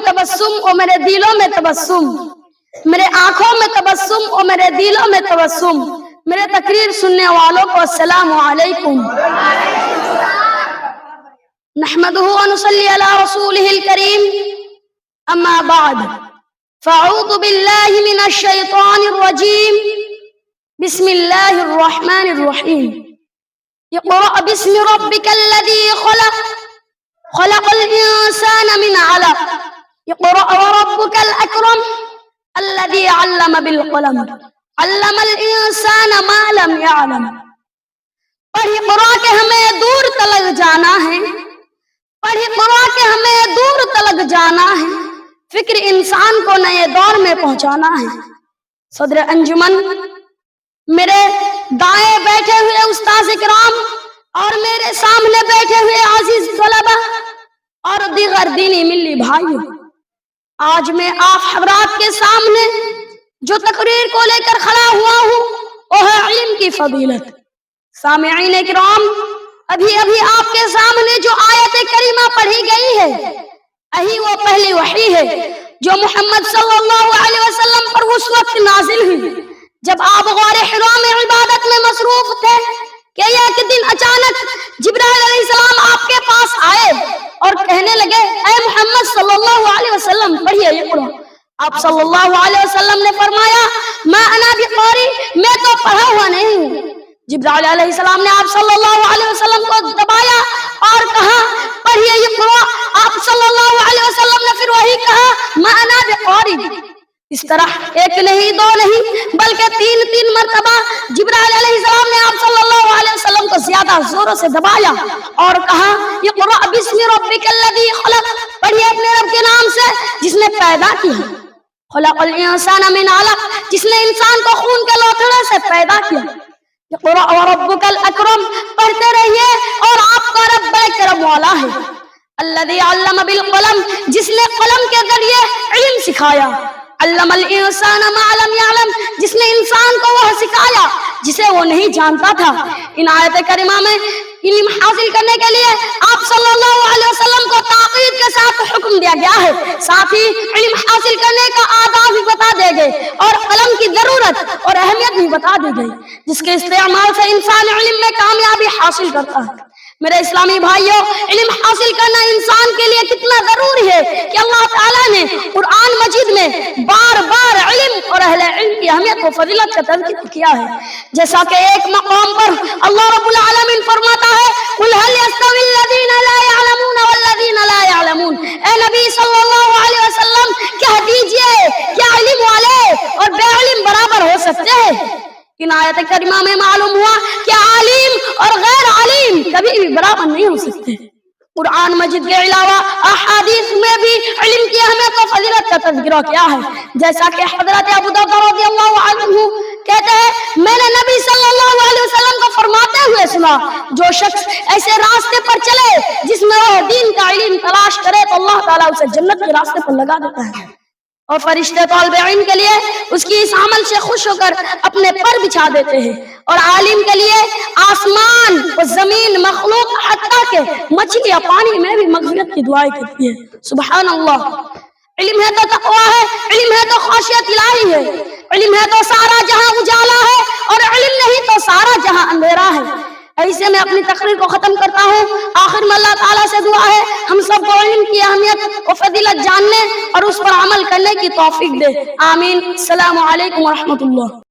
तबस्सुम और मेरे दिलों में तबस्सुम, मेरे आंखों में तबस्सुम और मेरे दिलों में तबस्सुम। मेरे तकरीर सुनने वालों को अस्सलामु अलैकुम। नहमदुहु व नुसल्ली अला रसूलिहिल करीम, अम्मा बाद, फ़अऊज़ु बिल्लाहि मिनश शैतानिर रजीम, बिस्मिल्लाहिर रहमानिर रहीम। इक़रा बिस्मि रब्बिकल्लज़ी खलक़, खलक़ल इंसान मिन अलक़, इक़रा व रब्बुकल अकरम, अल्लज़ी अल्लम बिल क़लम, अल्लमल इंसान मा लम यअलम। पढ़ इक़रा के हमें दूर तलक जाना है, पढ़ इक़रा के हमें दूर तलक जाना है, फिक्र इंसान को नए दौर में पहुंचाना है। सदर अंजुमन, मेरे दाएं बैठे हुए उस्ताद इकराम और मेरे सामने बैठे हुए आजीज तलबा और दीगर दीनी मिल्ली भाइयों, आज मैं आप हज़रात के सामने जो तकरीर को लेकर खड़ा हुआ हूँ वो है इल्म की फजीलत। सामिईन इकराम, अभी अभी आपके सामने जो आयत करीमा पढ़ी गई है, यही वो पहली वही है जो मोहम्मद सल्लल्लाहु अलैहि वसल्लम पर उस वक्त नाजिल हुई जब आप ग़ार हिरा में इबादत में मसरूफ थे कि एक दिन अचानक जिब्राइल अलैहिस्सलाम आपके पास आए और कहने लगे, ऐ मोहम्मद सल्लल्लाहु अलैहि वसल्लम पढ़िए इक़रा। आप सल्लल्लाहु अलैहि वसल्लम ने फरमाया, मैं अना बिक़ारी, मैं तो पढ़ा हुआ नहीं हूँ। जिब्राइल अलैहिस्सलाम ने आप सल्लल्लाहु अलैहि वसल्लम को दबाया और कहा, पढ़िए इक़रा। आप सल्लल्लाहु अलैहि वसल्लम ने फिर वही कहा, मैं अना बिक़ारी। इस तरह एक नहीं दो नहीं बल्कि तीन तीन मरतबा जिब्राइल अलैहिस्सलाम ने आप सल्लल्लाहु अलैहि वसल्लम को ज्यादा जोरों से दबाया और कहा, इक़रा बिस्मि रब्बिकल्लज़ी खलक़, पढ़िए अपने रब के नाम से जिसने पैदा किया। खलक़ल इंसान मिन अलक़, जिसने इंसान को खून के लोथड़े से पैदा किया। इक़रा व रब्बुकल अकरम, पढ़ते रहिए और आपका रब बड़े करम वाला है। अल्लज़ी अल्लम बिल क़लम, जिसने कलम के जरिए इल्म सिखाया। अल्लमल इंसान मा लम यअलम, जिसने इंसान को वह सिखाया जिसे वो नहीं जानता था। इन आयत करीमा में इल्म हासिल करने के लिए आप सल्लल्लाहु अलैहि वसल्लम को ताक़ीद के साथ हुक्म दिया गया है। साथ ही इल्म हासिल करने का आदाब भी बता दिए गए और कलम की जरूरत और अहमियत भी बता दी गई, जिसके इस्तेमाल से इंसान इल्म में कामयाबी हासिल करता है। मेरे इस्लामी भाइयों, इल्म हासिल करना इंसान के लिए कितना जरूरी है कि अल्लाह ताला ने कुरान मजीद में बार बार इल्म और अहले इल्म की अहमियत और फजीलत का तज़किर किया है। जैसा कि एक मकाम पर अल्लाह रब्बुल आलमीन फरमाता है, कुल हल यस्तविल्लज़ीना ला यअलमून वल्लज़ीना ला यअलमून। ए नबी सल्लल्लाहु अलैहि वसल्लम, कह दीजिए क्या इल्म वाले और बेइल्म बराबर हो सकते हैं? इन आयत करीमा में मालूम हुआ कि आलिम और गैर आलिम कभी भी बराबर नहीं हो सकते। कुरान मजीद के अलावा अहादीस में भी इल्म की अहमियत और फजीलत का तज़किरा किया है। जैसा कि हज़रत अबू दरदा रज़ियल्लाहु अन्हु कहते हैं, मैंने नबी सल्लल्लाहु अलैहि वसल्लम को फरमाते हुए सुना, जो शख्स ऐसे रास्ते पर चले जिसमें वह दीन का इल्म तलाश करे तो अल्लाह ताला उसे जन्नत के रास्ते पर लगा देता है और फरिश्ते तौलबे इल्म के लिए उसकी इस अमल से खुश होकर अपने पर बिछा देते हैं। और आलिम के लिए आसमान और जमीन, मखलूक, हत्ता के मछलियां पानी में भी मग़फ़िरत की दुआएं करती है। सुभान अल्लाह। इल्म है तो तक़वा है, इल्म है तो ख़ाशियत इलाही है, इल्म है तो सारा जहां उजाला है और इल्म नहीं तो सारा जहां अंधेरा है। ऐसे में अपनी तकरीर को खत्म करता हूँ। आखिर में अल्लाह ताला से दुआ है हम सबको इल्म की अहमियत और फजीलत जानने और उस पर अमल करने की तौफीक दे। आमीन। अस्सलामु अलैकुम व रहमतुल्लाह।